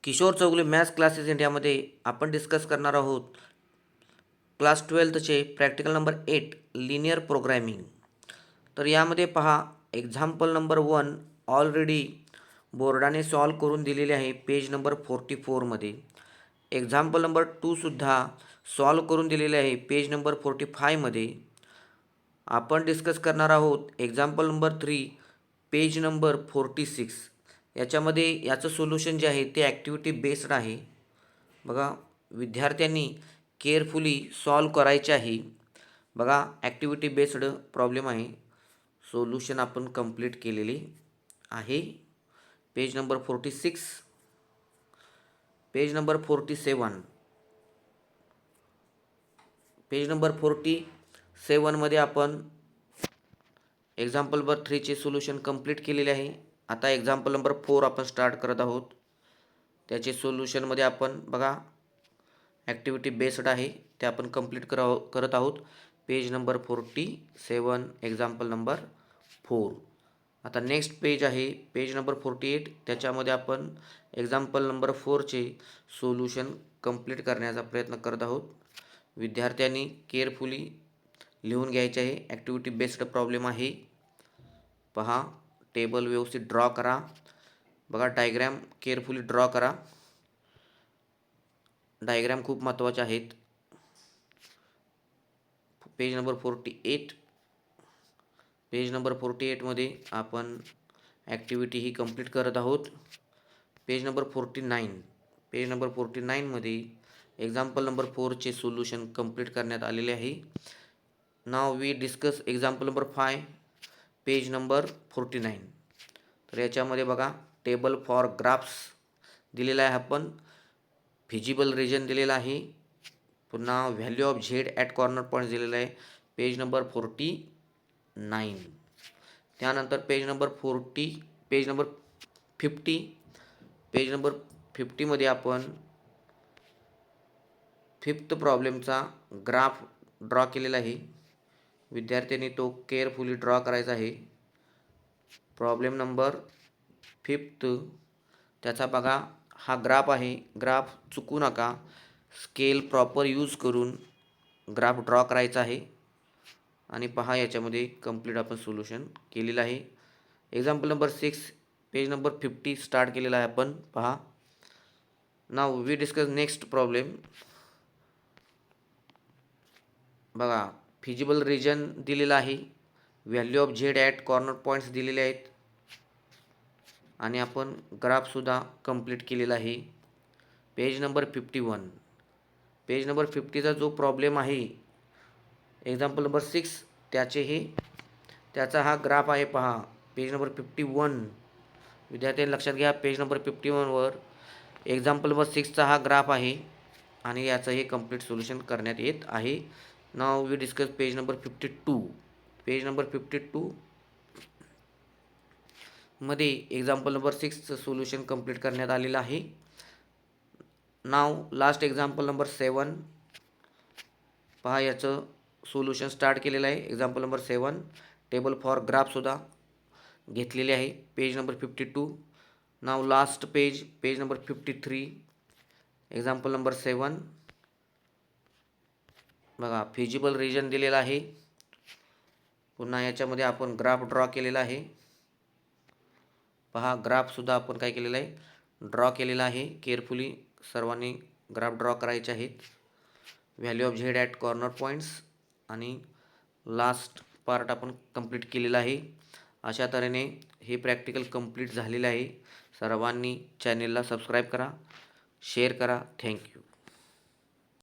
Kishore Chougule maths classes इंडियामध्ये आपण discuss करणार आहोत क्लास 12चे प्रॅक्टिकल नंबर 8 लिनियर प्रोग्रॅमिंग. तर यामध्ये पहा एक्झाम्पल नंबर 1 ऑलरेडी बोर्डाने सॉल्व करून दिलेले आहे पेज नंबर 44मध्ये. एक्झाम्पल नंबर 2सुद्धा सॉल्व करून दिलेले आहे पेज नंबर 45मध्ये. आपण डिस्कस करणार आहोत एक्झाम्पल नंबर 3 पेज नंबर 46. याच्यामध्ये याचं सोल्युशन जे आहे ते ॲक्टिव्हिटी बेस्ड आहे. बघा, विद्यार्थ्यांनी केअरफुली सॉल्व करायचे आहे. बघा, ॲक्टिव्हिटी बेस्ड प्रॉब्लेम आहे. सोल्युशन आपण कंप्लीट केलेले आहे. Page number 46, page number 47, page number 47मध्ये आपण एक्झाम्पल नंबर 3चे सोल्युशन कंप्लीट केलेले आहे. आता एक्झाम्पल नंबर 4 आपण स्टार्ट करत आहोत. त्याचे सोल्युशनमध्ये आपण बघा ॲक्टिव्हिटी बेस्ड आहे ते आपण कंप्लीट करत आहोत. Page number 47, example number 4. आता नेक्स्ट पेज आहे पेज नंबर 48. त्याच्यामध्ये आपण एक्झाम्पल नंबर 4चे सोल्युशन कंप्लीट करण्याचा प्रयत्न करत आहोत. विद्यार्थ्यांनी केअरफुली लिहून घ्यायचे आहे. ॲक्टिव्हिटी बेस्ड प्रॉब्लेम आहे. पहा, टेबल व्यवस्थित ड्रॉ करा. बघा, डायग्रॅम केअरफुली ड्रॉ करा. डायग्रॅम खूप महत्त्वाचे आहेत. पेज नंबर 48, पेज नंबर 48मध्ये आपण ॲक्टिव्हिटी ही कंप्लीट करत आहोत. पेज नंबर 49, पेज नंबर 49मध्ये एक्झाम्पल नंबर 4चे सोल्युशन कंप्लीट करण्यात आलेले आहे. Now we discuss example number 5, page number 49. तर याच्यामध्ये बघा टेबल फॉर ग्राफ्स दिलेला आहे. आपण फिजिबल रिजन दिलेला आहे. पुन्हा value of Z at corner point दिलेला आहे पेज नंबर 49. त्यानंतर पेज नंबर 50, पेज नंबर 50मध्ये आपण 5th प्रॉब्लेमचा ग्राफ ड्रॉ केलेला आहे. विद्यार्थ्यांनी तो केअरफुली ड्रॉ करायचा आहे. प्रॉब्लेम नंबर 5th त्याचा बघा हा ग्राफ आहे. ग्राफ चुकू नका, स्केल प्रॉपर यूज करून ग्राफ ड्रॉ करायचा आहे. आणि पहा याच्यामध्ये कंप्लीट आपण सोल्युशन केलेलं आहे. Example number 6, page number 50 start केलेला आहे आपण. पहा, नाव वी डिस्कस नेक्स्ट प्रॉब्लेम. बघा, फिजिबल रिजन दिलेला आहे. Value of Z at corner points दिलेले आहेत. आणि आपण ग्राफसुद्धा कंप्लीट केलेला आहे. पेज नंबर 51, पेज नंबर 50चा जो प्रॉब्लेम आहे एक्झाम्पल नंबर 6 त्याचा हा ग्राफ आहे. पहा, पेज नंबर 51. विद्यार्थ्यांनी लक्षात घ्या, पेज नंबर 51वर एक्झाम्पल नंबर 6चा हा ग्राफ आहे आणि याचं हे कंप्लीट सोल्युशन करण्यात येत आहे. Now we discuss page number 52, page number 52 मध्ये एक्झाम्पल नंबर 6चं सोल्युशन कंप्लीट करण्यात आलेलं आहे. Now last example number 7. पहा, याचं सोल्युशन स्टार्ट केलेलं आहे. एक्झाम्पल नंबर 7 टेबल फॉर ग्राफसुद्धा घेतलेले आहे page number 52. Now last page, page number 53, example number 7. बघा, फिजिबल रिजन दिलेला आहे. पुन्हा याच्यामध्ये आपण ग्राफ ड्रॉ केलेला आहे. पहा, ग्राफसुद्धा आपण काय केलेलं आहे, ड्रॉ केलेला आहे. केअरफुली सर्वांनी ग्राफ ड्रॉ करायचे आहेत. Value of Z at corner points आणि लास्ट पार्ट आपण कंप्लीट केलेला आहे. अशा तऱ्हेने हे प्रॅक्टिकल कंप्लीट झालेलं आहे. सर्वांनी चॅनेलला सबस्क्राईब करा, शेअर करा. थँक्यू.